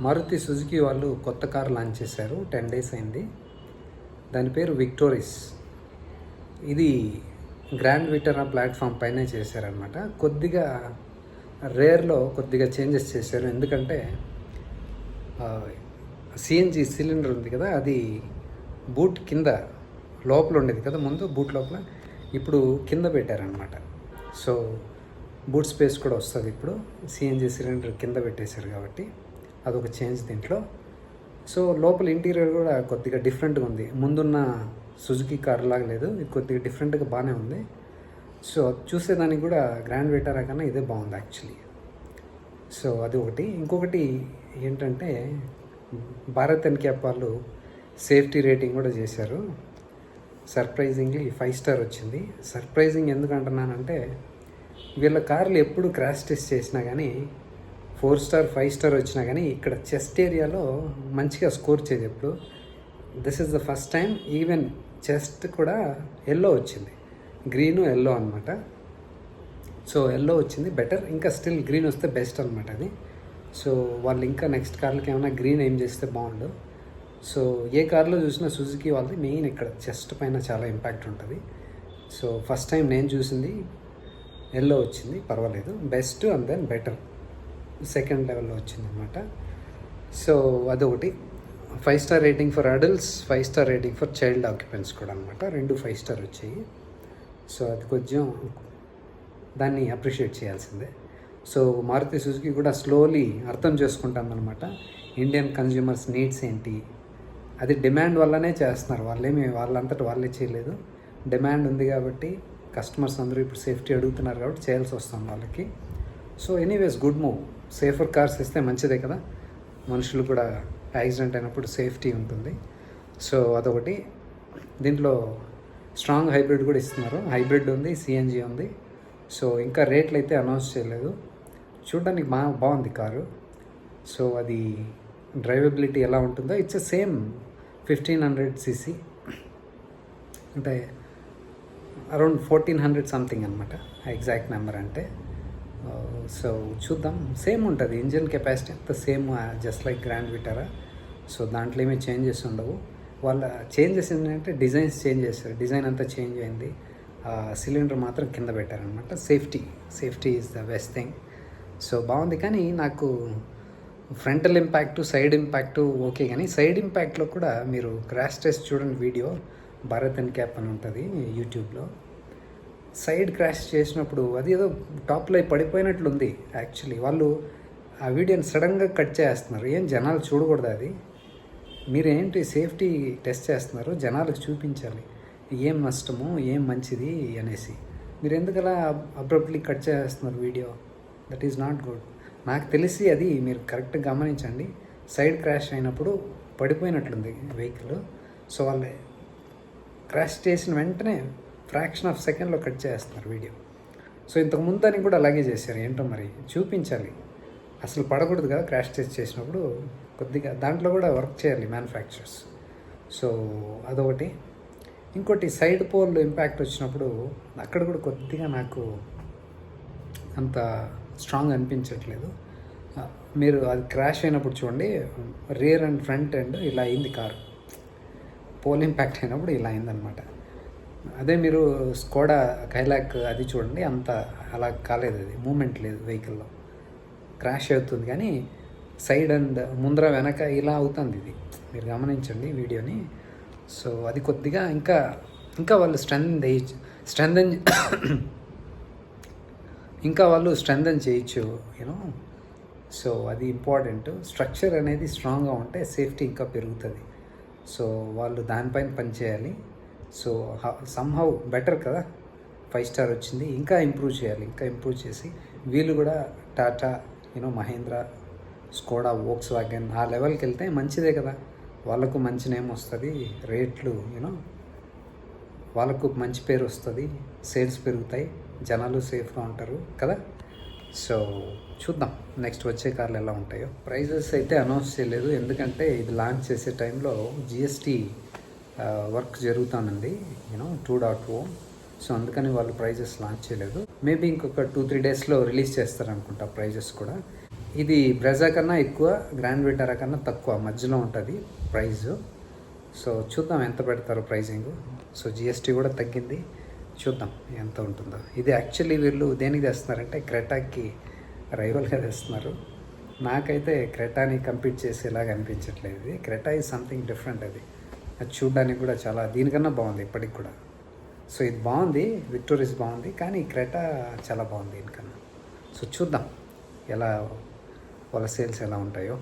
Maruti Suzuki వాళ్ళు కొత్త car launch చేశారు. 10 డేస్ అయింది. దాని పేరు విక్టోరిస్. ఇది గ్రాండ్ విటారా ప్లాట్ఫామ్ పైనే చేశారనమాట. కొద్దిగా రేర్లో కొద్దిగా చేంజెస్ చేశారు. ఎందుకంటే సిఎన్జి సిలిండర్ ఉంది కదా, అది బూట్ కింద లోపల ఉండేది కదా, ముందు బూట్ లోపల, ఇప్పుడు కింద పెట్టారనమాట. సో బూట్ స్పేస్ కూడా వస్తుంది. ఇప్పుడు సిఎన్జి సిలిండర్ కింద పెట్టేశారు కాబట్టి అదొక చేంజ్ దీంట్లో. సో లోపల ఇంటీరియర్ కూడా కొద్దిగా డిఫరెంట్గా ఉంది. ముందున్న సుజుకి కార్ లాగా లేదు, ఇది కొద్దిగా డిఫరెంట్గా బాగానే ఉంది. సో చూసేదానికి కూడా గ్రాండ్ విటారా కన్నా ఇదే బాగుంది యాక్చువల్లీ. సో అది ఒకటి. ఇంకొకటి ఏంటంటే భారత్ ఎన్క్యాప్ వాళ్ళు సేఫ్టీ రేటింగ్ కూడా చేశారు. సర్ప్రైజింగ్లీ 5 స్టార్ వచ్చింది. సర్ప్రైజింగ్ ఎందుకు అంటున్నానంటే వీళ్ళ కార్లు ఎప్పుడు క్రాష్ టెస్ట్ చేసినా కానీ 4 స్టార్ 5 స్టార్ వచ్చినా కానీ ఇక్కడ చెస్ట్ ఏరియాలో మంచిగా స్కోర్ చేయదు ఎప్పుడు. This is the first time even chest కూడా ఎల్లో వచ్చింది. గ్రీను ఎల్లో అనమాట. సో ఎల్లో వచ్చింది బెటర్. ఇంకా స్టిల్ గ్రీన్ వస్తే బెస్ట్ అనమాట అది. సో వాళ్ళు ఇంకా నెక్స్ట్ కార్లకి ఏమైనా గ్రీన్ ఏం చేస్తే బాగుండు. సో ఏ కార్లో చూసినా సుజుకి వాళ్ళది మెయిన్ ఇక్కడ చెస్ట్ పైన చాలా ఇంపాక్ట్ ఉంటుంది. సో ఫస్ట్ టైం నేను చూసింది ఎల్లో వచ్చింది, పర్వాలేదు, best and then better second లెవెల్లో వచ్చింది అనమాట. సో అదొకటి. 5 star rating for adults, 5 star rating for child occupants కూడా అనమాట. 2 5 స్టార్ వచ్చాయి. సో అది కొంచెం దాన్ని అప్రిషియేట్ చేయాల్సిందే. సో మారుతి సుజుకి కూడా స్లోలీ అర్థం చేసుకుంటామన్నమాట ఇండియన్ కన్జ్యూమర్స్ నీడ్స్ ఏంటి. అది డిమాండ్ వల్లనే చేస్తున్నారు, వాళ్ళంతటా వాళ్ళే చేయలేదు. డిమాండ్ ఉంది కాబట్టి కస్టమర్స్ అందరూ ఇప్పుడు సేఫ్టీ అడుగుతున్నారు కాబట్టి చేయాల్సి వస్తుంది వాళ్ళకి. So anyways good move. Safer cars ఇస్తే మంచిదే కదా, మనుషులు కూడా యాక్సిడెంట్ అయినప్పుడు సేఫ్టీ ఉంటుంది. సో అదొకటి. దీంట్లో స్ట్రాంగ్ హైబ్రిడ్ కూడా ఇస్తున్నారు. హైబ్రిడ్ ఉంది, సిఎన్జి ఉంది. సో ఇంకా రేట్లు అయితే అనౌన్స్ చేయలేదు. చూడడానికి బాగుంది కారు. సో అది డ్రైవబిలిటీ ఎలా ఉంటుందో ఇట్స్ సేమ్ 1500 cc, అంటే అరౌండ్ 1400 సంథింగ్ అనమాట ఎగ్జాక్ట్ నెంబర్ అంటే. సో చూద్దాం. సేమ్ ఉంటుంది ఇంజిన్ కెపాసిటీ అంతా same, just like grand Vitara. So దాంట్లో ఏమీ చేంజెస్ ఉండవు. వాళ్ళ చేంజెస్ ఏంటంటే డిజైన్స్ చేంజ్ చేస్తారు. డిజైన్ అంతా చేంజ్ అయింది. సిలిండర్ మాత్రం కింద పెట్టారనమాట. Safety is the best thing. So బాగుంది. కానీ నాకు frontal impact, side impact okay, కానీ సైడ్ ఇంపాక్ట్లో కూడా మీరు క్రాష్ టెస్ట్ చూడండి వీడియో, భారత్ ఎన్క్యాప్ అని ఉంటుంది యూట్యూబ్లో. సైడ్ క్రాష్ చేసినప్పుడు అది ఏదో టాప్లో పడిపోయినట్లుంది యాక్చువల్లీ. వాళ్ళు ఆ వీడియోని సడన్గా కట్ చేస్తున్నారు. ఏం జనాలు చూడకూడదు అది. మీరేంటి సేఫ్టీ టెస్ట్ చేస్తున్నారు, జనాలకు చూపించాలి ఏం నష్టము ఏం మంచిది అనేసి. మీరు ఎందుకు అలా అబ్రప్ట్లీ కట్ చేస్తున్నారు video? That is not good. నాకు తెలిసి అది మీరు కరెక్ట్గా గమనించండి. సైడ్ క్రాష్ అయినప్పుడు పడిపోయినట్లుంది వెహికల్. సో వాళ్ళు క్రాష్ చేసిన వెంటనే ఫ్రాక్షన్ ఆఫ్ సెకండ్లో కట్ చేస్తున్నారు వీడియో. సో ఇంతకు ముందని కూడా అలాగే చేశారు. ఏంటో మరి చూపించాలి. అసలు పడకూడదు కదా క్రాష్ టెస్ట్ చేసినప్పుడు. కొద్దిగా దాంట్లో కూడా వర్క్ చేయాలి మ్యానుఫ్యాక్చరర్స్. సో అదొకటి. ఇంకోటి సైడ్ పోల్ ఇంపాక్ట్ వచ్చినప్పుడు అక్కడ కూడా కొద్దిగా నాకు అంత స్ట్రాంగ్ అనిపించట్లేదు. మీరు అది క్రాష్ అయినప్పుడు చూడండి, రియర్ అండ్ ఫ్రంట్ ఎండ్ ఇలా అయింది కారు. పోల్ ఇంపాక్ట్ అయినప్పుడు ఇలా అయిందనమాట. అదే మీరు స్కోడా కైలాక్ అది చూడండి, అంత అలా కాలేదు, అది మూమెంట్ లేదు వెహికల్లో. క్రాష్ అవుతుంది కానీ సైడ్ అండ్ ముందర వెనక ఇలా అవుతుంది. ఇది మీరు గమనించండి వీడియోని. సో అది కొద్దిగా ఇంకా వాళ్ళు స్ట్రెంథన్ చేయొచ్చు యూనో. సో అది ఇంపార్టెంట్. స్ట్రక్చర్ అనేది స్ట్రాంగ్గా ఉంటే సేఫ్టీ ఇంకా పెరుగుతుంది. సో వాళ్ళు దానిపైన పనిచేయాలి. సో సమ్హౌ బెటర్ కదా, 5 స్టార్ వచ్చింది. ఇంకా ఇంప్రూవ్ చేయాలి. ఇంకా ఇంప్రూవ్ చేసి వీళ్ళు కూడా Tata Mahindra, Skoda, Volkswagen ఆ లెవెల్కి వెళ్తే మంచిదే కదా. వాళ్ళకు మంచి నేమ్ వస్తుంది, రేట్లు వాళ్ళకు మంచి పేరు వస్తుంది, సేల్స్ పెరుగుతాయి, జనాలు సేఫ్గా ఉంటారు కదా. సో చూద్దాం నెక్స్ట్ వచ్చే కార్లు ఎలా ఉంటాయో. ప్రైజెస్ అయితే అనౌన్స్ చేయలేదు, ఎందుకంటే ఇది లాంచ్ చేసే టైంలో జిఎస్టీ వర్క్ జరుగుతానండి 2.0. సో అందుకని వాళ్ళు ప్రైజెస్ లాంచ్ చేయలేదు. మేబీ ఇంకొక 2-3 డేస్లో రిలీజ్ చేస్తారనుకుంటా ప్రైజెస్ కూడా. ఇది బ్రెజా కన్నా ఎక్కువ, గ్రాండ్ విటారా కన్నా తక్కువ మధ్యలో ఉంటుంది ప్రైజు. సో చూద్దాం ఎంత పెడతారో ప్రైజింగ్. సో జిఎస్టీ కూడా తగ్గింది, చూద్దాం ఎంత ఉంటుందో. ఇది యాక్చువల్లీ వీళ్ళు దేనికి తెస్తున్నారంటే క్రెటాకి రైవల్గా తెస్తున్నారు. నాకైతే క్రెటాని కంపీట్ చేసేలాగా అనిపించట్లేదు. ఇది క్రెటా ఈజ్ సంథింగ్ డిఫరెంట్. అది చూడడానికి కూడా చాలా దీనికన్నా బాగుంది ఇప్పటికి కూడా. సో ఇది బాగుంది, విక్టోరియస్ బాగుంది, కానీ క్రెటా చాలా బాగుంది దీనికన్నా. సో చూద్దాం ఎలా వాళ్ళ సేల్స్ ఎలా ఉంటాయో.